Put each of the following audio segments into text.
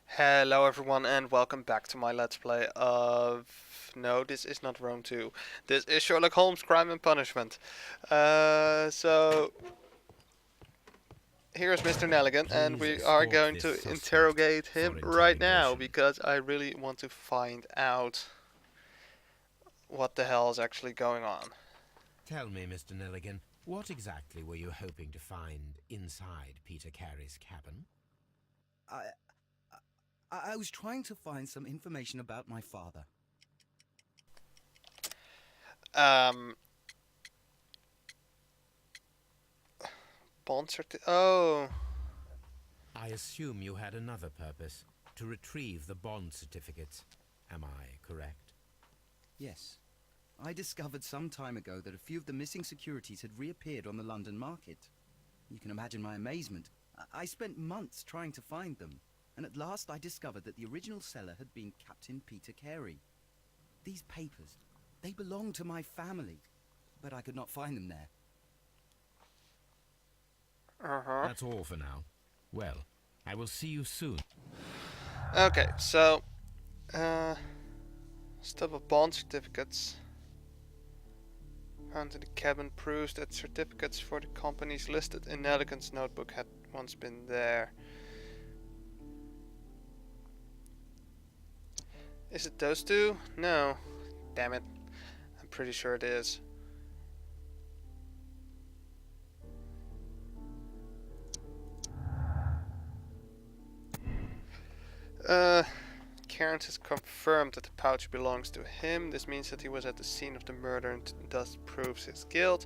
Hello everyone and welcome back to my Let's Play of... No, this is not Rome 2. This is Sherlock Holmes Crime and Punishment. So here's Mr. Nelligan and Please we are escort going this to suspect interrogate him for right now interrogation. because I really want to find out what the hell is actually going on. Tell me, Mr. Nelligan, what exactly were you hoping to find inside Peter Carey's cabin? I, I was trying to find some information about my father. Um, Oh, I assume you had another purpose, to retrieve the bond certificates. Am I correct? Yes. I discovered some time ago that a few of the missing securities had reappeared on the London market. You can imagine my amazement. I spent months trying to find them, and at last I discovered that the original seller had been Captain Peter Carey. These papers, they belonged to my family, but I could not find them there. uh-huh. That's all for now. Well, I will see you soon. Okay, so, stuff of bond certificates. Found in the cabin proves that certificates for the companies listed in Nelligan's notebook had once been there. Is it those two? No. Damn it. I'm pretty sure it is. Uh, Cairns has confirmed that the pouch belongs to him. This means that he was at the scene of the murder and thus proves his guilt.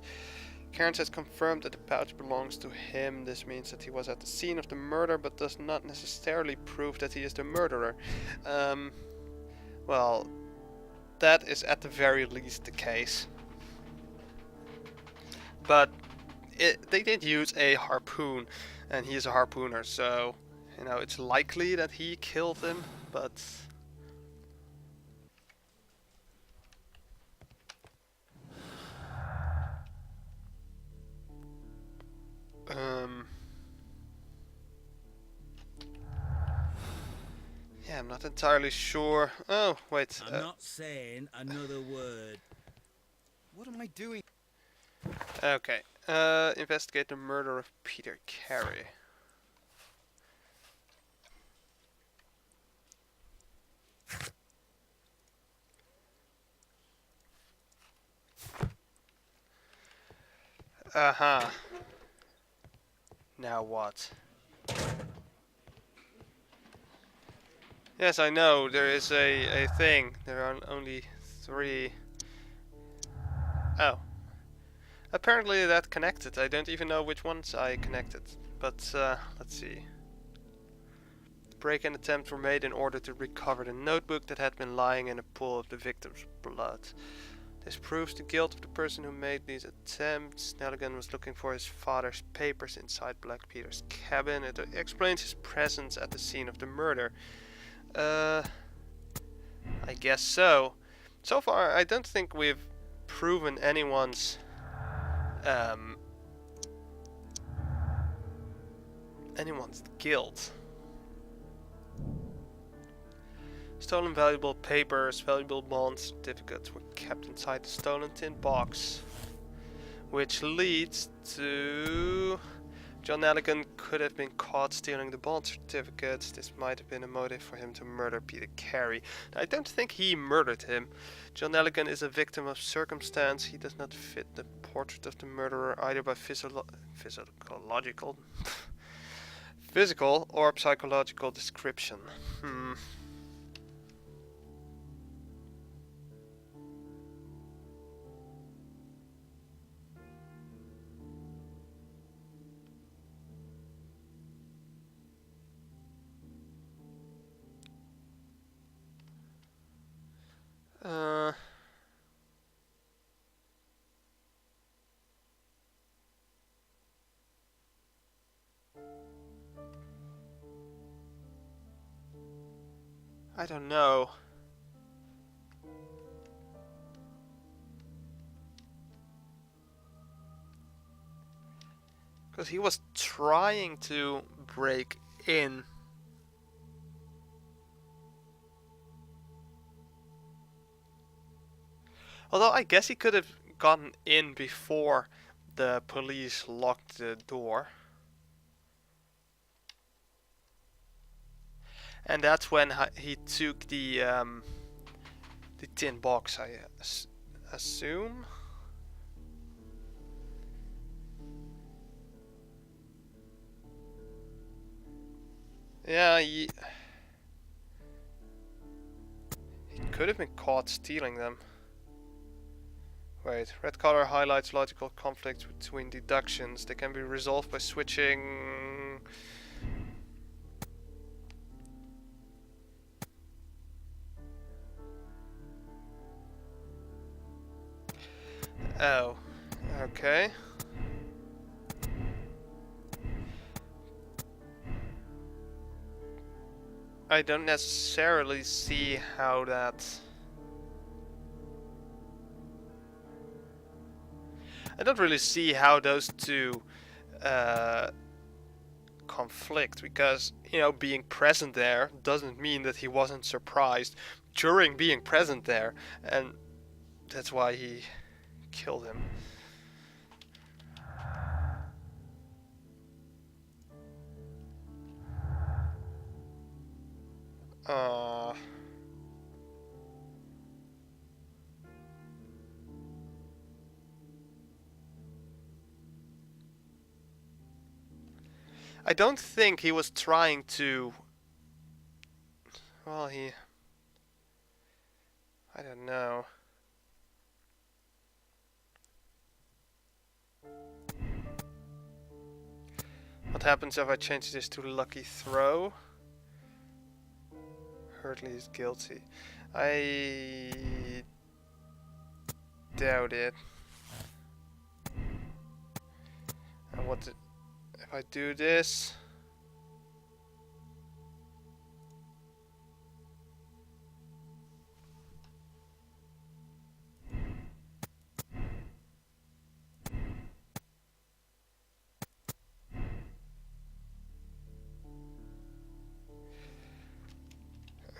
Cairns has confirmed that the pouch belongs to him. This means that he was at the scene of the murder, but does not necessarily prove that he is the murderer. Well, that is at the very least the case. But they did use a harpoon, and he is a harpooner, so you know it's likely that he killed him. But um, yeah, I'm not entirely sure. Oh wait, I'm not saying another word. What am I doing? okay. Investigate the murder of Peter Carey. Uh-huh. Now what? Yes, I know, there is a thing. There are only 3. Oh. Apparently that connected. I don't even know which ones I connected. But, let's see. The break-in attempts were made in order to recover the notebook that had been lying in a pool of the victim's blood. This proves the guilt of the person who made these attempts. Nelligan was looking for his father's papers inside Black Peter's cabin. It explains his presence at the scene of the murder. I guess so. So far, I don't think we've proven um, anyone's guilt. Stolen valuable papers, valuable bond certificates were kept inside the stolen tin box, which leads to John Nelligan could have been caught stealing the bond certificates. This might have been a motive for him to murder Peter Carey. I don't think he murdered him. John Nelligan is a victim of circumstance. He does not fit the portrait of the murderer either by physiological, physical or psychological description. Uh, I don't know. Because he was trying to break in. Although I guess he could have gotten in before the police locked the door. And that's when he took the tin box, I assume. Yeah, he could have been caught stealing them. Wait, red color highlights logical conflicts between deductions. They can be resolved by switching. Oh, okay. I don't necessarily see how that... I don't really see how those two conflict, because, you know, being present there doesn't mean that he wasn't surprised during being present there, and that's why he killed him. I don't think he was trying to... Well, I don't know. What happens if I change this to lucky throw? Hurtley is guilty. I doubt it. And what if I do this?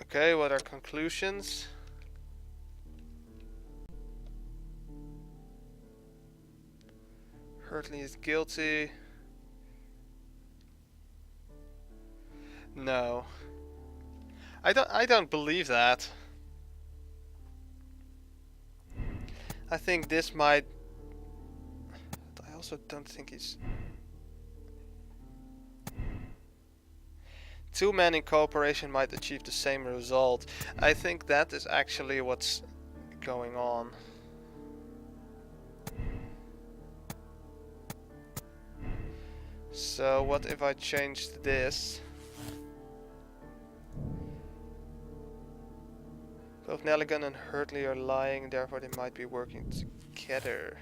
Okay, what are conclusions? Hurtley is guilty. No. I don't believe that. I think this might... I also don't think he's... Two men in cooperation might achieve the same result. I think that is actually what's going on. So what if I changed this? Both Nelligan and Hurtley are lying, therefore they might be working together.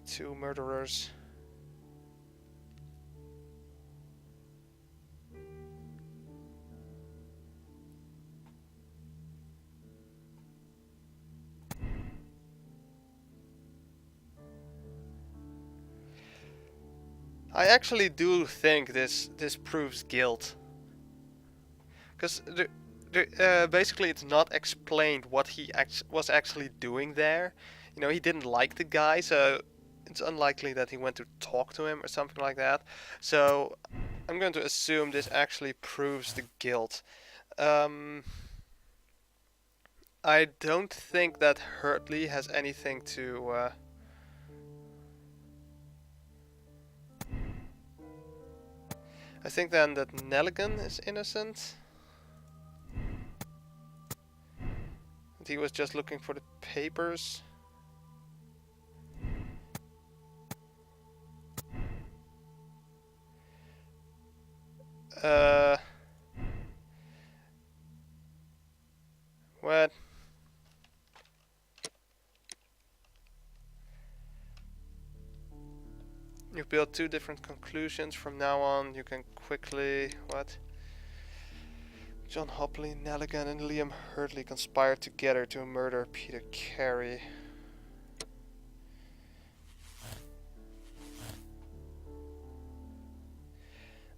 Two murderers. I actually do think this proves guilt, because basically it's not explained what he was actually doing there. You know, he didn't like the guy, so it's unlikely that he went to talk to him or something like that. So I'm going to assume this actually proves the guilt. I don't think that Hurtley has anything to... I think then that Nelligan is innocent. And he was just looking for the papers. What? You've built two different conclusions. From now on, you can quickly... What? John Hopley, Nelligan and Liam Hurtley conspired together to murder Peter Carey.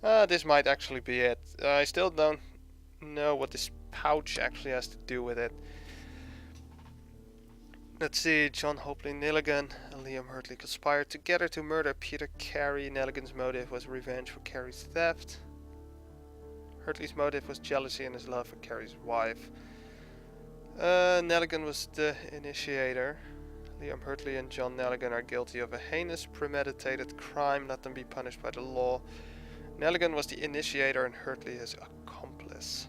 This might actually be it. I still don't know what this pouch actually has to do with it. Let's see, John Hopley Nelligan and Liam Hurtley conspired together to murder Peter Carey. Nelligan's motive was revenge for Carey's theft. Hurtley's motive was jealousy and his love for Carey's wife. Nelligan was the initiator. Liam Hurtley and John Nelligan are guilty of a heinous premeditated crime. Let them be punished by the law. Nelligan was the initiator and Hurtley his accomplice.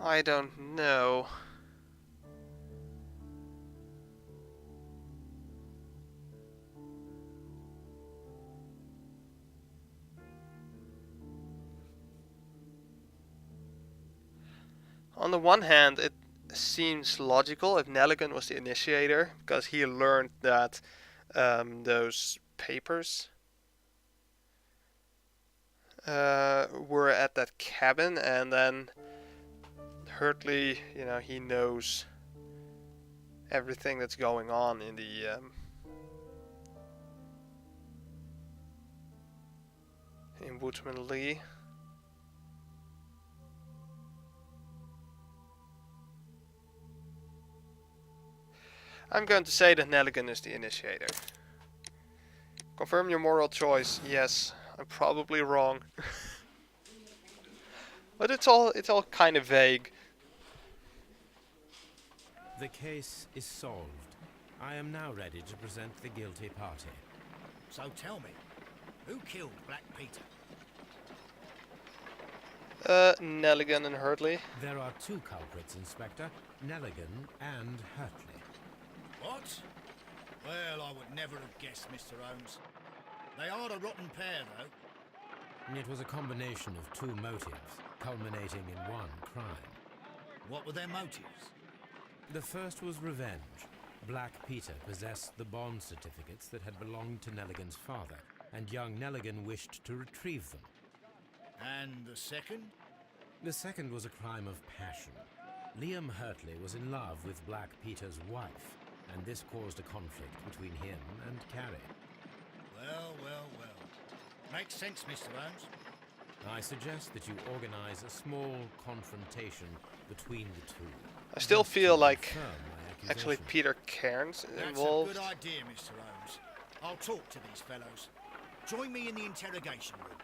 I don't know. On the one hand, it seems logical if Nelligan was the initiator, because he learned that those papers were at that cabin, and then Hurtley, he knows everything that's going on in the in Woodsman Lee. I'm going to say that Nelligan is the initiator. Confirm your moral choice. Yes, I'm probably wrong. But it's all kind of vague. The case is solved. I am now ready to present the guilty party. So tell me, who killed Black Peter? Nelligan and Hurtley. There are two culprits, Inspector. Nelligan and Hurtley. What? Well, I would never have guessed, Mr. Holmes. They are a rotten pair, though. It was a combination of two motives, culminating in one crime. What were their motives? The first was revenge. Black Peter possessed the bond certificates that had belonged to Nelligan's father, and young Nelligan wished to retrieve them. And the second? The second was a crime of passion. Liam Hurtley was in love with Black Peter's wife, and this caused a conflict between him and Carey. Well, well, well. Makes sense, Mr. Holmes. I suggest that you organize a small confrontation between the two. I still feel like Confirm my actually accusation. Peter Cairns is That's involved. a good idea, Mr. Holmes. I'll talk to these fellows. Join me in the interrogation room.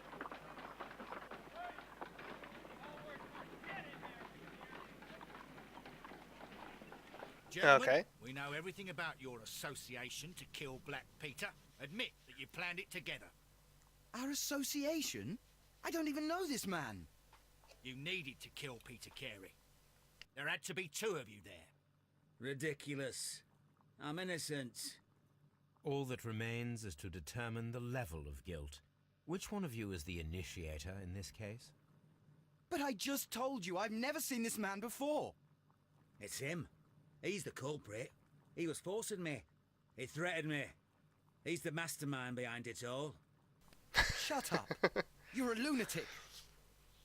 Gentlemen, Okay. we know everything about your association to kill Black Peter. Admit that you planned it together. Our association? I don't even know this man. You needed to kill Peter Carey. There had to be two of you there. Ridiculous. I'm innocent. All that remains is to determine the level of guilt. Which one of you is the initiator in this case? But I just told you I've never seen this man before. It's him. He's the culprit. He was forcing me. He threatened me. He's the mastermind behind it all. Shut up. You're a lunatic.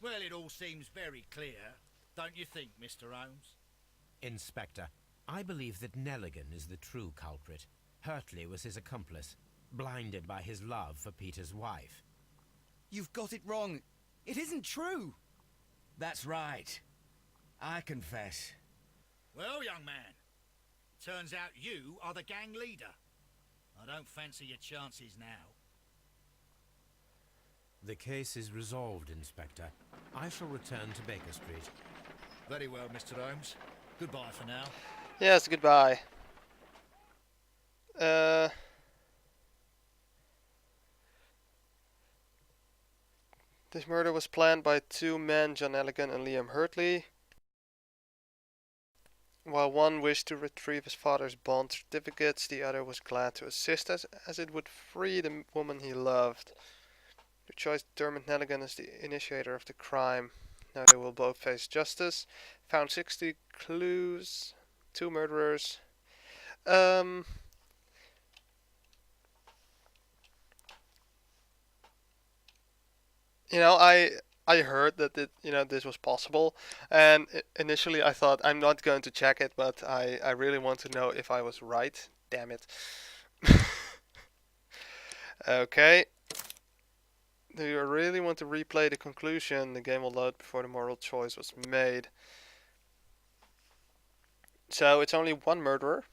Well, it all seems very clear, don't you think, Mr. Holmes? Inspector, I believe that Nelligan is the true culprit. Hurtley was his accomplice, blinded by his love for Peter's wife. You've got it wrong. It isn't true. That's right. I confess. Well, young man, turns out you are the gang leader. I don't fancy your chances now. The case is resolved, Inspector. I shall return to Baker Street. Very well, Mr. Holmes. Goodbye for now. Yes, goodbye. This murder was planned by two men, John Nelligan and Liam Hurtley. While one wished to retrieve his father's bond certificates, the other was glad to assist as it would free the woman he loved. The choice determined Nelligan as the initiator of the crime. Now they will both face justice. Found 60 clues, two murderers. You know, I I heard that this was possible, and initially I thought I'm not going to check it, but I really want to know if I was right. Damn it. Okay. Do you really want to replay the conclusion? The game will load before the moral choice was made. So it's only one murderer.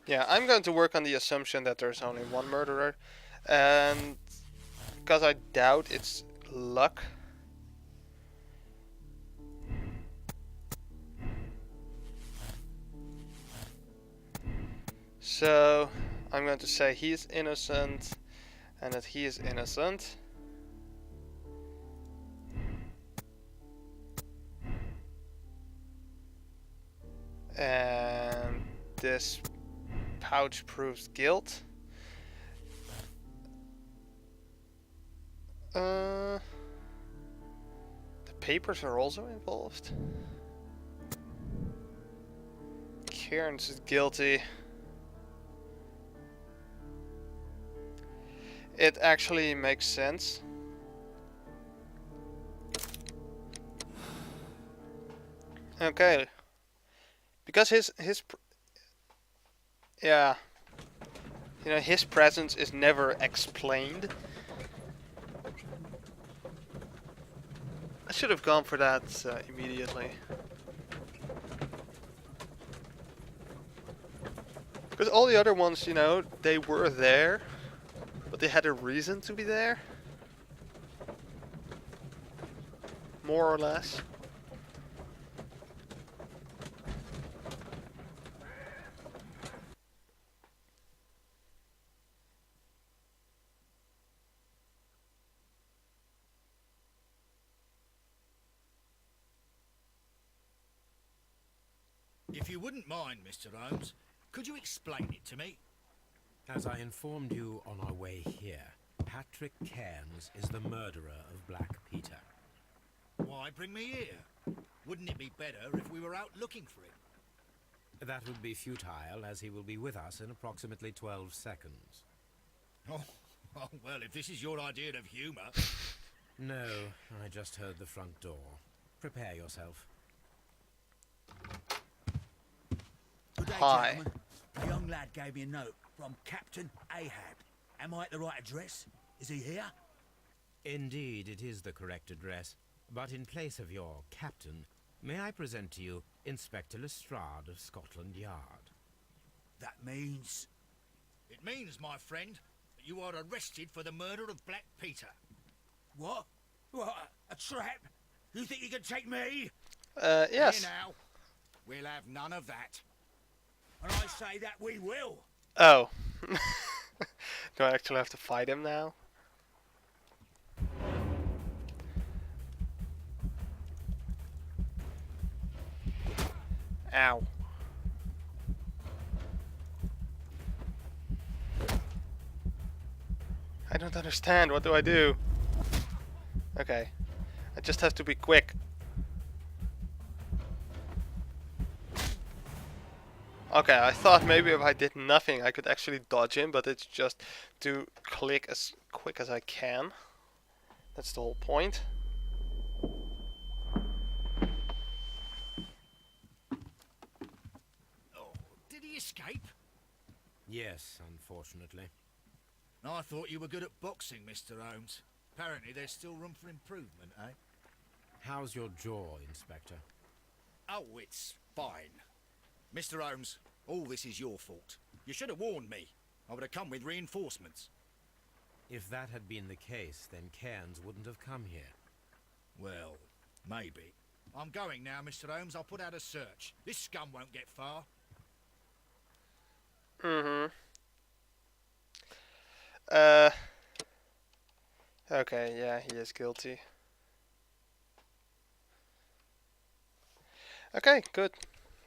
Yeah, I'm going to work on the assumption that there's only one murderer, and because I doubt it's luck. So I'm going to say he's innocent and that he is innocent. And this pouch proves guilt. The papers are also involved. Cairns is guilty. It actually makes sense. Okay. Because yeah, his presence is never explained. I should have gone for that immediately. Because all the other ones, they were there, but they had a reason to be there. More or less. If you wouldn't mind, Mr. Holmes, could you explain it to me? As I informed you on our way here, Patrick Cairns is the murderer of Black Peter. Why bring me here? Wouldn't it be better if we were out looking for him? That would be futile, as he will be with us in approximately 12 seconds. Oh, well, if this is your idea of humour... No, I just heard the front door. Prepare yourself. Good day, Hi. gentlemen. A young lad gave me a note from Captain Ahab. Am I at the right address? Is he here? Indeed, it is the correct address. But in place of your captain, may I present to you Inspector Lestrade of Scotland Yard? That means... It means, my friend, that you are arrested for the murder of Black Peter. What? What? A trap? You think you can take me? Yes. Here now. We'll have none of that. And I say that we will. Oh. Do I actually have to fight him now? Ow. I don't understand. What do I do? Okay. I just have to be quick. Okay, I thought maybe if I did nothing I could actually dodge him, but it's just to click as quick as I can. That's the whole point. Oh, did he escape? Yes, unfortunately. I thought you were good at boxing, Mr. Holmes. Apparently there's still room for improvement, eh? How's your jaw, Inspector? Oh, it's fine. Mr. Holmes, all this is your fault. You should have warned me. I would have come with reinforcements. If that had been the case, then Cairns wouldn't have come here. Well, maybe. I'm going now, Mr. Holmes. I'll put out a search. This scum won't get far. Okay, yeah, he is guilty. Okay, good.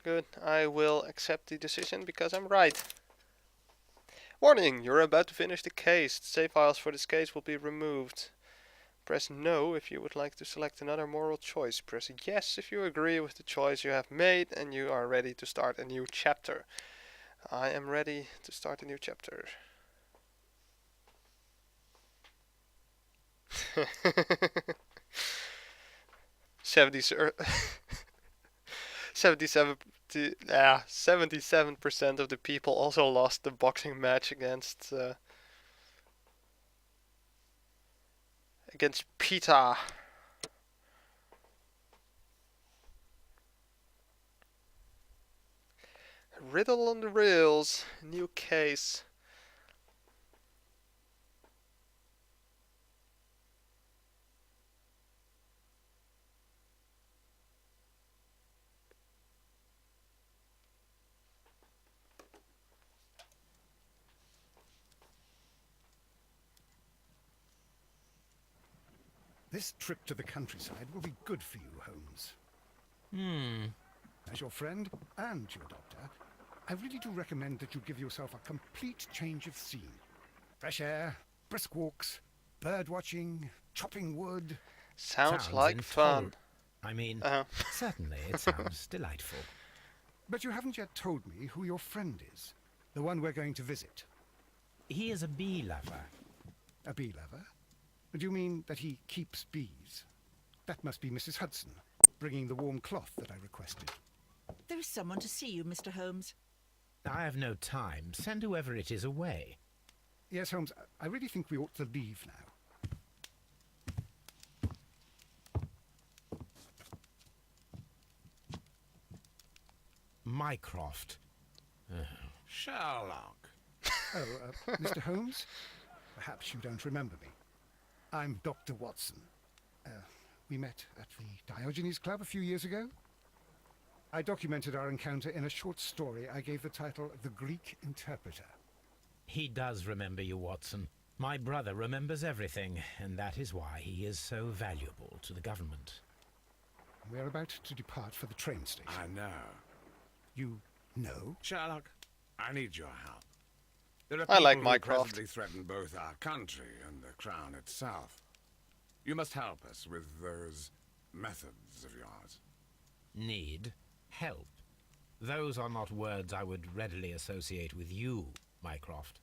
Good. I will accept the decision because I'm right. Warning, you're about to finish the case. The save files for this case will be removed. Press no if you would like to select another moral choice. Press yes if you agree with the choice you have made and you are ready to start a new chapter. I am ready to start a new chapter. 77% of the people also lost the boxing match against Peter. Riddle on the rails, new case. This trip to the countryside will be good for you, Holmes. As your friend and your doctor, I really do recommend that you give yourself a complete change of scene. Fresh air, brisk walks, bird watching, chopping wood. Sounds like fun. I mean, certainly it sounds delightful. But you haven't yet told me who your friend is, the one we're going to visit. He is a bee lover. A bee lover? Do you mean that he keeps bees? That must be Mrs. Hudson, bringing the warm cloth that I requested. There is someone to see you, Mr. Holmes. I have no time. Send whoever it is away. Yes, Holmes, I really think we ought to leave now. Mycroft. Sherlock. Oh, Mr. Holmes? Perhaps you don't remember me. I'm Dr. Watson. We met at the Diogenes Club a few years ago. I documented our encounter in a short story I gave the title The Greek Interpreter. He does remember you, Watson. My brother remembers everything, and that is why he is so valuable to the government. We're about to depart for the train station. I know. You know? Sherlock, I need your help. There are I like people who Mycroft. presently threaten both our country and the crown itself. You must help us with those methods of yours. Need help. Those are not words I would readily associate with you, Mycroft.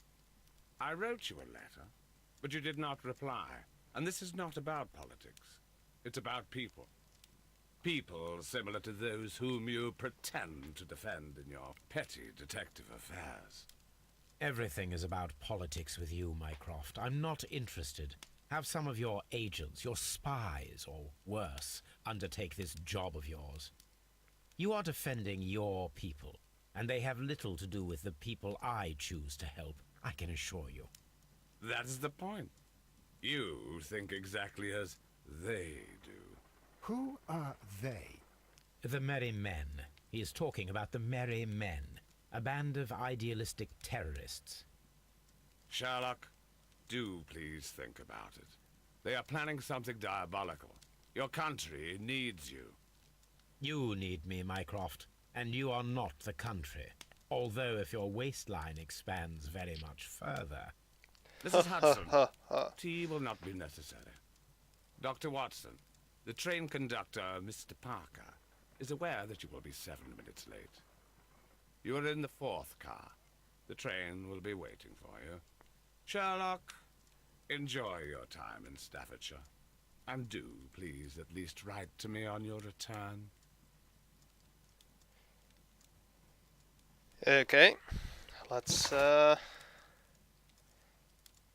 I wrote you a letter, but you did not reply. And this is not about politics. It's about people. People similar to those whom you pretend to defend in your petty detective affairs. Everything is about politics with you, Mycroft. I'm not interested. Have some of your agents, your spies, or worse, undertake this job of yours. You are defending your people, and they have little to do with the people I choose to help, I can assure you. That is the point. You think exactly as they do. Who are they? The Merry Men. He is talking about the Merry Men, a band of idealistic terrorists. Sherlock, do please think about it. They are planning something diabolical. Your country needs you. You need me, Mycroft, and you are not the country. Although if your waistline expands very much further. Mrs. Hudson, tea will not be necessary. Dr. Watson, the train conductor, Mr. Parker, is aware that you will be 7 minutes late. You are in the 4th car. The train will be waiting for you. Sherlock, enjoy your time in Staffordshire. And do, please, at least write to me on your return. Okay, let's oh,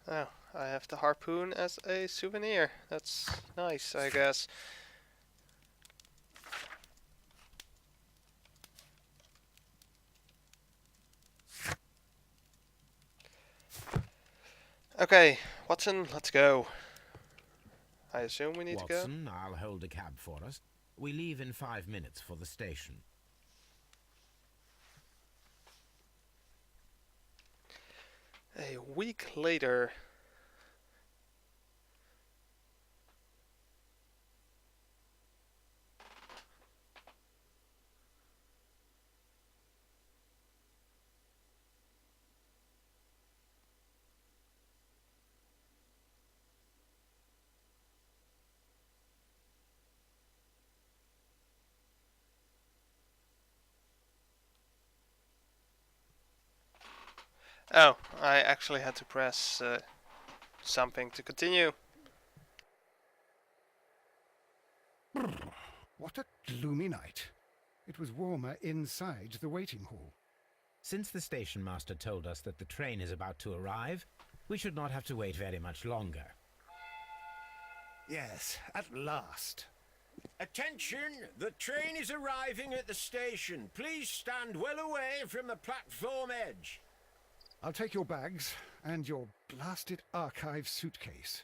I have the harpoon as a souvenir. That's nice, I guess. Okay, Watson, let's go. I assume we need to go? Watson, I'll hold a cab for us. We leave in 5 minutes for the station. A week later. Oh, I actually had to press something to continue. What a gloomy night. It was warmer inside the waiting hall. Since the station master told us that the train is about to arrive, we should not have to wait very much longer. Yes, at last. Attention! The train is arriving at the station. Please stand well away from the platform edge. I'll take your bags and your blasted archive suitcase.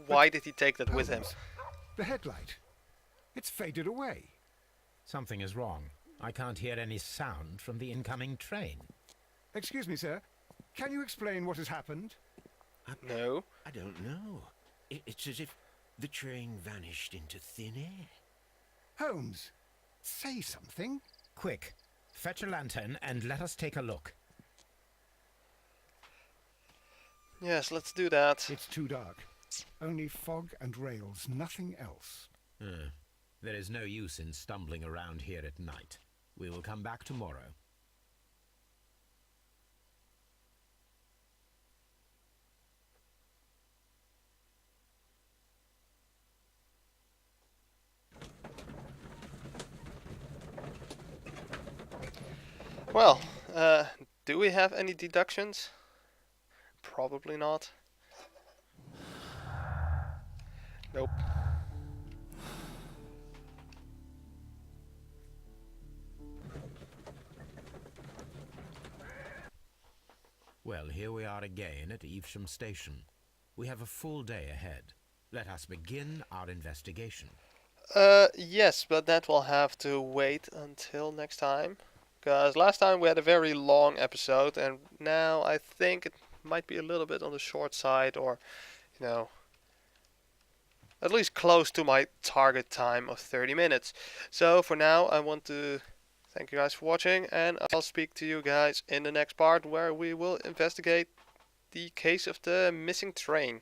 Why did he take that with him? Holmes, the headlight. It's faded away. Something is wrong. I can't hear any sound from the incoming train. Excuse me, sir. Can you explain what has happened? No. I don't know. It's as if the train vanished into thin air. Holmes, say something. Quick, fetch a lantern and let us take a look. Yes, let's do that. It's too dark. Only fog and rails, nothing else. There is no use in stumbling around here at night. We will come back tomorrow. Well, do we have any deductions? Probably not. Nope. Well, here we are again at Evesham Station. We have a full day ahead. Let us begin our investigation. Yes, but that will have to wait until next time. Because last time we had a very long episode, and now I think it might be a little bit on the short side, or, you know, at least close to my target time of 30 minutes. So for now, I want to thank you guys for watching, and I'll speak to you guys in the next part, where we will investigate the case of the missing train.